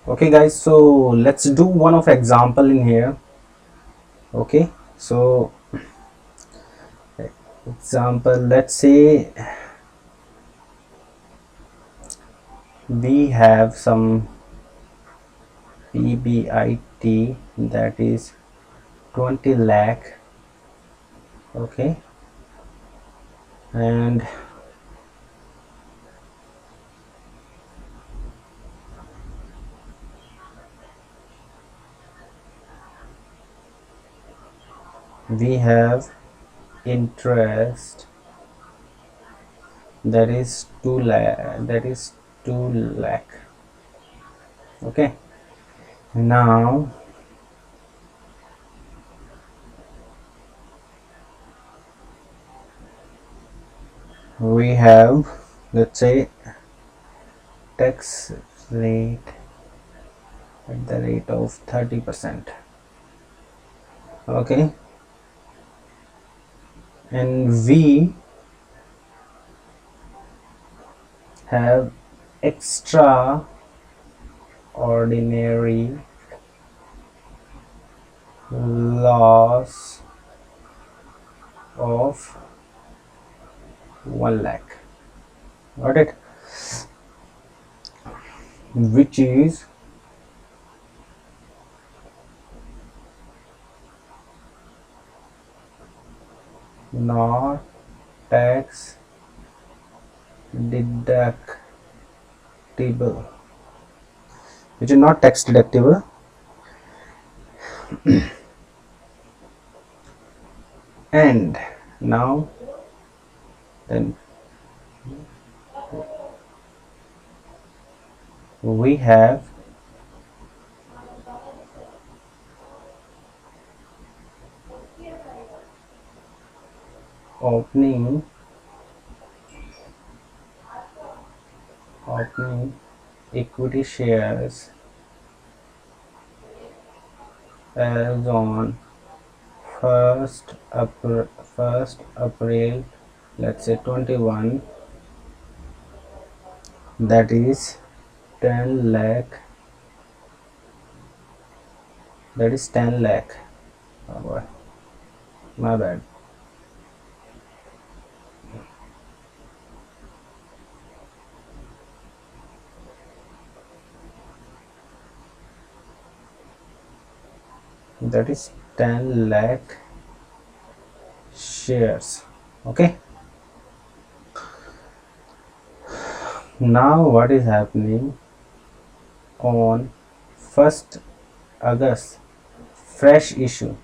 Okay guys, so let's do one of example in here. Okay, so example, let's say we have some PBIT, that is 20 lakh. Okay, and we have interest, that is 2 lakh, that is 2 lakh. Okay, now we have, let's say, tax rate at the rate of 30%. Okay, and we have extraordinary loss of 1 lakh. Got it? Which is not tax deductible, which is not tax deductible. And now then we have opening equity shares as on 1st April, let's say 21, that is 10 lakh, that is 10 lakh. Oh boy, my bad. That is 10 lakh shares. Okay, now what is happening on 1st August, fresh issue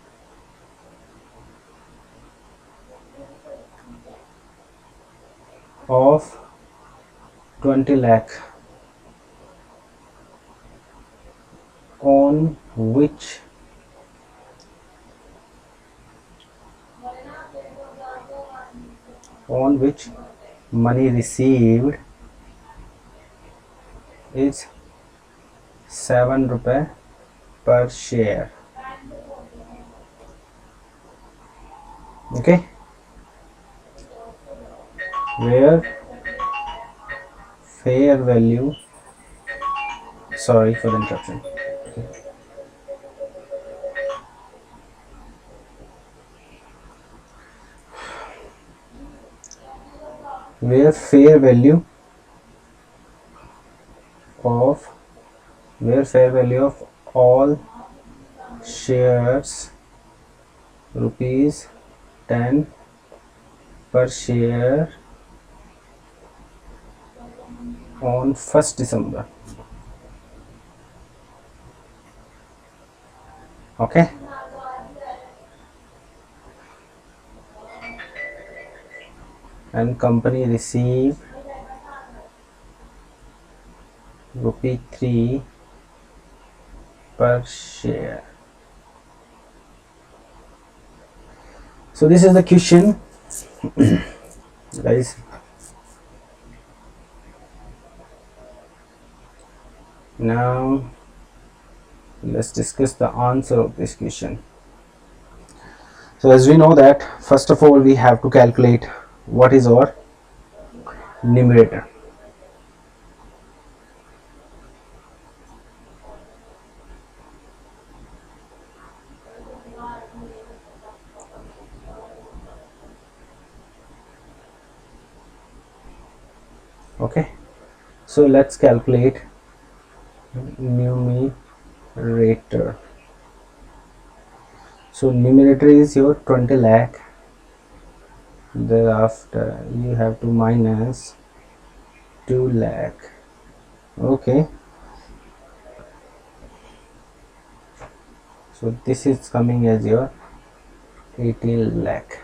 of 20 lakh, on which money received is 7 rupee per share. Okay, where fair value, sorry for the interruption. Where fair value of all shares rupees 10 per share on 1st December. Okay, and company receive rupee 3 per share. So this is the question, guys. Now let's discuss the answer of this question. So as we know that, first of all, we have to calculate what is our numerator. Okay, so let's calculate numerator. So numerator is your 20 lakh. Thereafter you have to minus 2 lakh. Okay, so this is coming as your 18 lakh,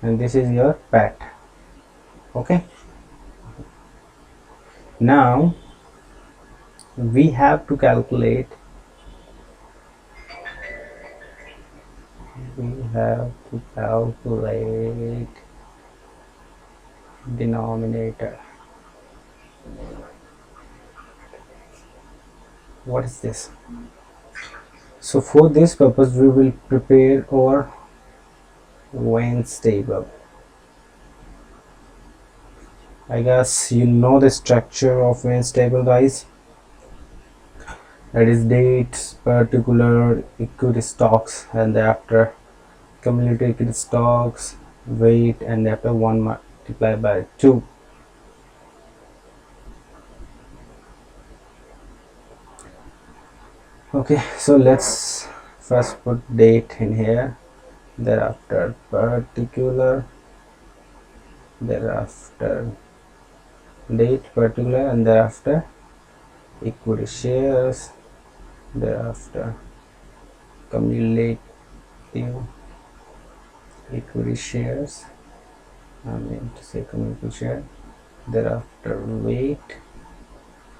and this is your PAT. Okay, now we have to calculate denominator. What is this? So for this purpose we will prepare our Vance table. I guess you know the structure of Vance table, guys. That is dates, particular, equity stocks, and thereafter cumulative equity stocks, weight, and after 1 multiplied by 2. Okay, so let's first put date in here, thereafter particular, thereafter date, particular, and thereafter equity shares, thereafter cumulative equity shares, I mean to say cumulative share, thereafter weight,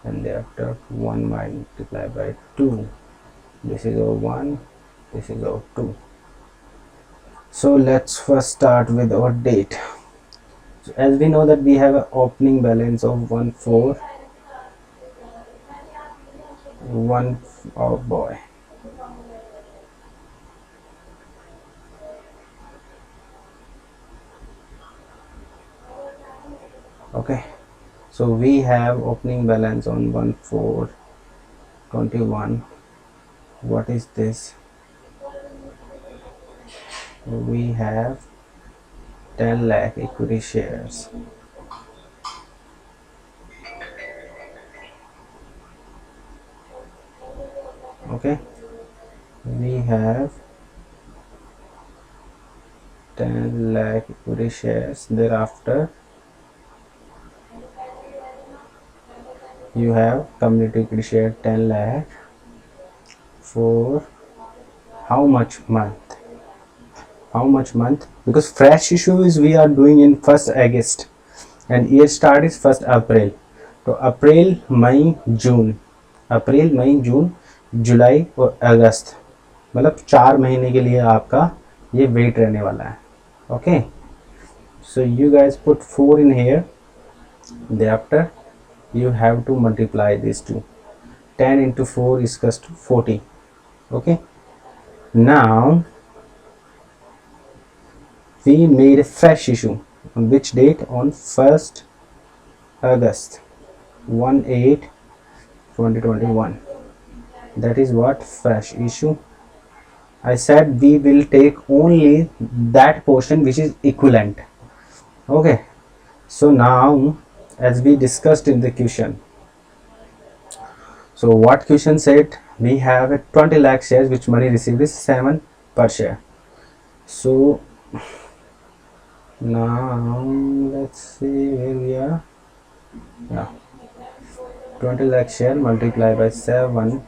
and thereafter 1 multiplied by 2. This is our 1, this is our 2. So let's first start with our date. So as we know that we have an opening balance of 141. Oh boy. Okay, so we have opening balance on 1421. What is this? We have 10 lakh equity shares. Okay, we have 10 lakh equity shares. Thereafter you have community equity share 10 lakh for how much month? How much month? Because fresh issue is we are doing in 1st August and year start is 1st April. तो अप्रैल मई जून, अप्रैल मई जून जुलाई और अगस्त, मतलब 4 महीने के लिए आपका ये wait रहने वाला है. Okay, so you guys put 4 in here. Thereafter you have to multiply these two. 10 into 4 is equals to 40. Okay, now we made a fresh issue on which date? On 1st August 1/8/2021. That is what fresh issue. I said we will take only that portion which is equivalent. Okay, so now as we discussed in the question, so what question said? We have a 20 lakh shares which money received is 7 per share. So now let's see where we are. Yeah, 20 lakh share multiplied by 7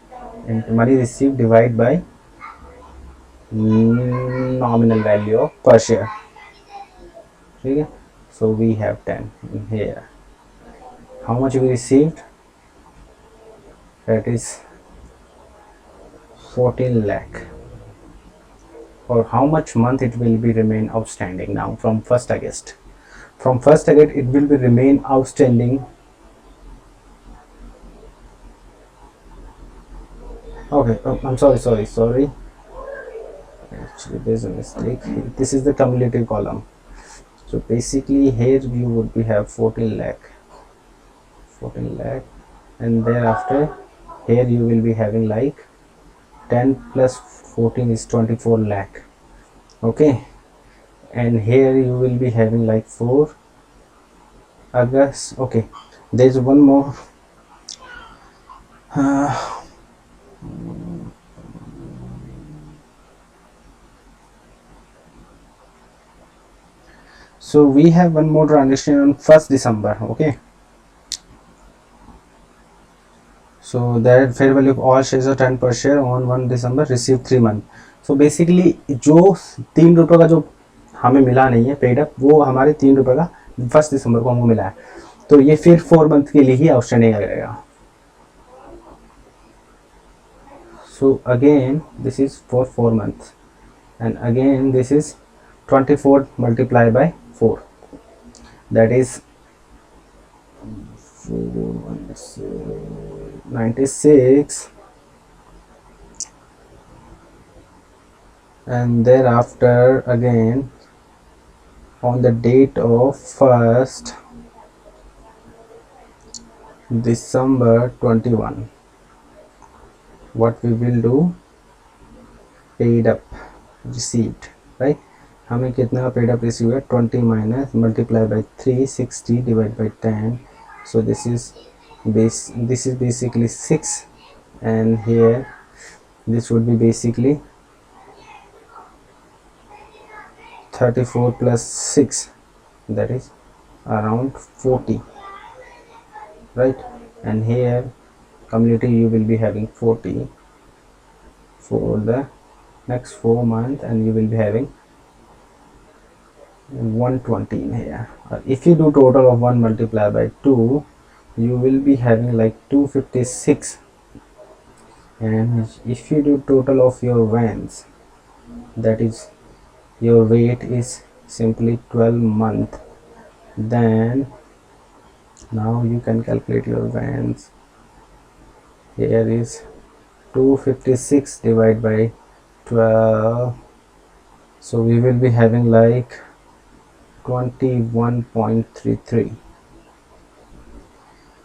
into money received divided by nominal value of per share. Okay, so we have 10 in here. How much we received? That is 14 lakh. Or how much month it will be remain outstanding now from 1st August. From 1st August it will be remain outstanding. Okay, oh, I'm sorry. Actually there's a mistake. This is the cumulative column. So basically here you would be have 14 lakh, and thereafter here you will be having like 10 plus 14 is 24 lakh. Okay, and here you will be having like 4 August. Okay, there's one more. uh, so we have one more transaction on 1st December. Okay, so that fair value of all shares of 10 per share on 1 December received 3 month. So basically जो 3 रुपये का जो हमें मिला नहीं है paid up, वो हमारे 3 रुपये का 1 दिसंबर को हमको मिला है, तो ये फिर 4 मंथ के लिए ही आउटस्टैंडिंग रहेगा. So again this is for 4 months, and again this is 24 multiplied by 4, that is 96, and thereafter again on the date of 1st December 21, what we will do, paid up received, right? हमें कितना का paid up receive है, 20 minus multiply by 360 divide by 10, so this is basically 6, and here this would be basically 34 plus 6, that is around 40, right? And here community you will be having 40 for the next 4 months, and you will be having 120 in here. If you do total of 1 multiplied by 2, you will be having like 256, and if you do total of your vans, that is your rate is simply 12 month, then now you can calculate your vans. Here is 256 divided by 12, so we will be having like 21.33.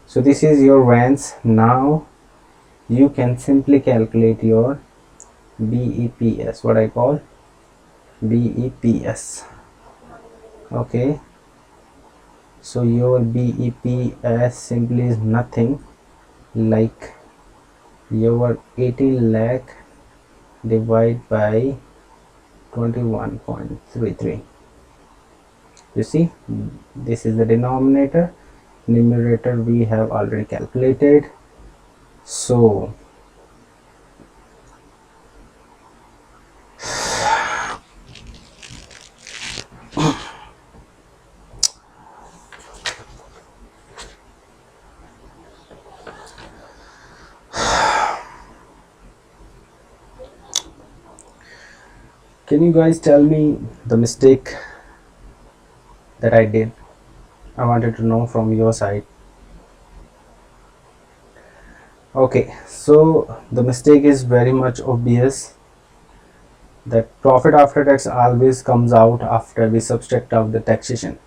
so this is your vans. Now you can simply calculate your BEPS, what I call BEPS. Okay, so your BEPS simply is nothing like your 18 lakh divided by 21.33. you see, this is the denominator, numerator we have already calculated. So can you guys tell me the mistake that I did? I wanted to know from your side. Okay, so the mistake is very much obvious, that profit after tax always comes out after we subtract out the taxation.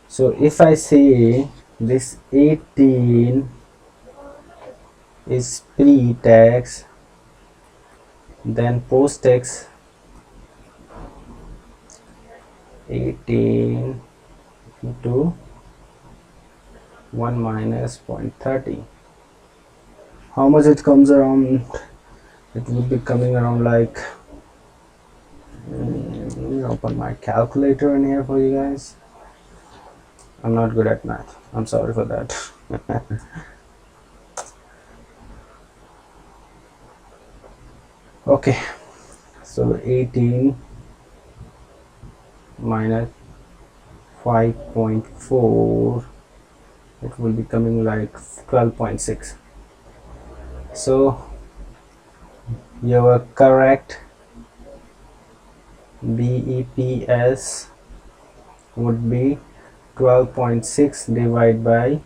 So if I say this 18 is pre-tax, then post-tax 18 into 1 minus 0.30, how much it comes around? It would be coming around like, let me open my calculator in here for you guys. I'm not good at math, I'm sorry for that. Okay, so 18 minus 5.4, it will be coming like 12.6. so your correct BEPS would be 12.6 divided by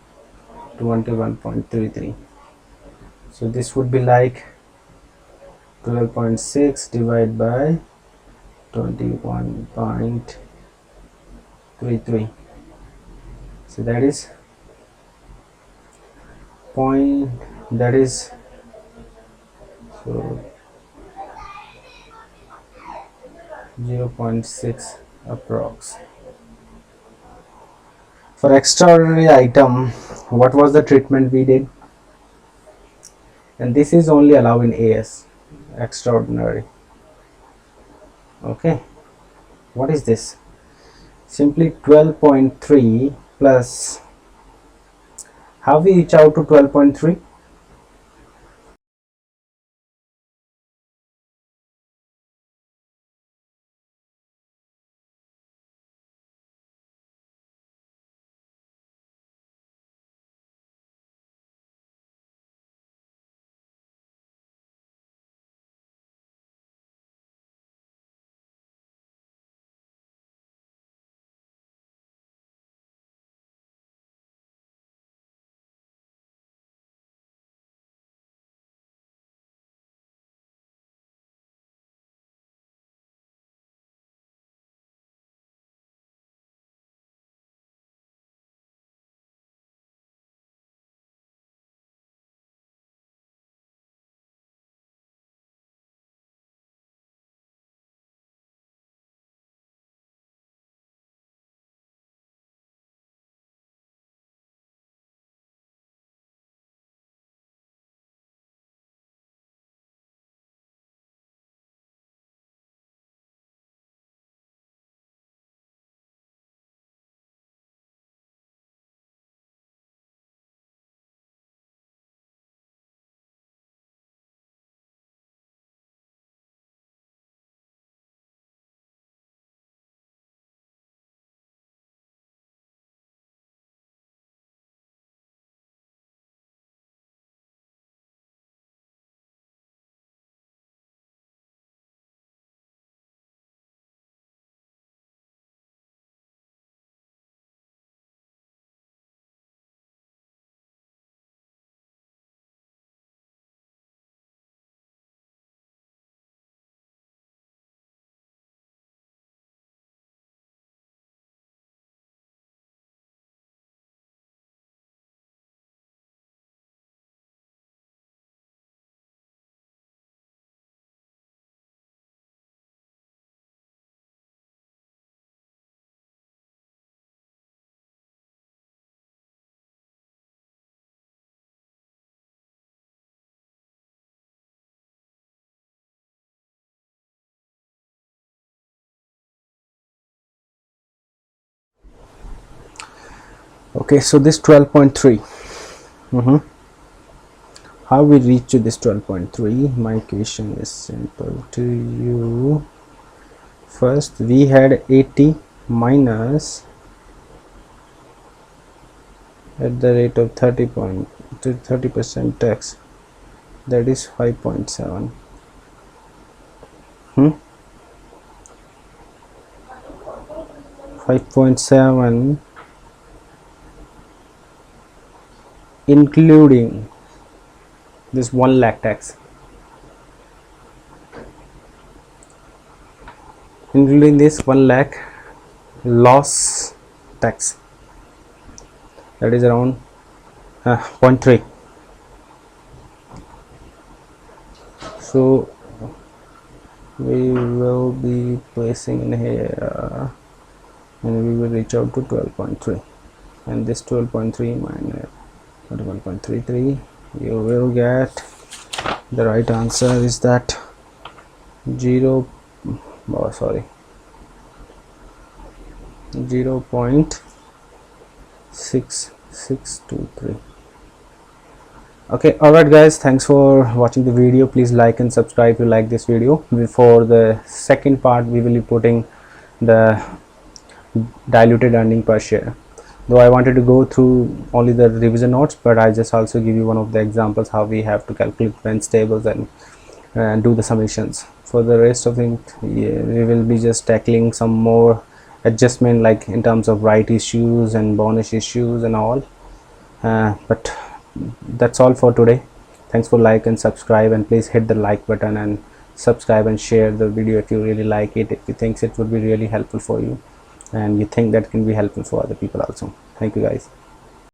21.33. so this would be like 12.6 divided by 21.33, so that is point, that is, so 0.6 approx. For extraordinary item, what was the treatment we did? And this is only allowed in AS, extraordinary. Okay, what is this? Simply 12.3 plus, how we reach out to 12.3? Okay, so this 12.3, how we reach to this 12.3? My question is simple to you. First we had 80 minus at the rate of 30% tax, that is 5.7. 5.7 including this 1 lakh tax, including this 1 lakh loss tax, that is around 0.3. So we will be placing in here and we will reach out to 12.3, and this 12.3 minus 1.33, you will get the right answer is that 0.6623. Okay, alright guys, thanks for watching the video. Please like and subscribe if you like this video. Before the second part, we will be putting the diluted earning per share, though I wanted to go through only the revision notes, but I just also give you one of the examples how we have to calculate rent tables and do the summations. For the rest of it, we will be just tackling some more adjustment, like in terms of right issues and bonus issues and all, but that's all for today. Thanks for like and subscribe, and please hit the like button and subscribe and share the video if you really like it, if you think it would be really helpful for you and you think that can be helpful for other people also. Thank you guys.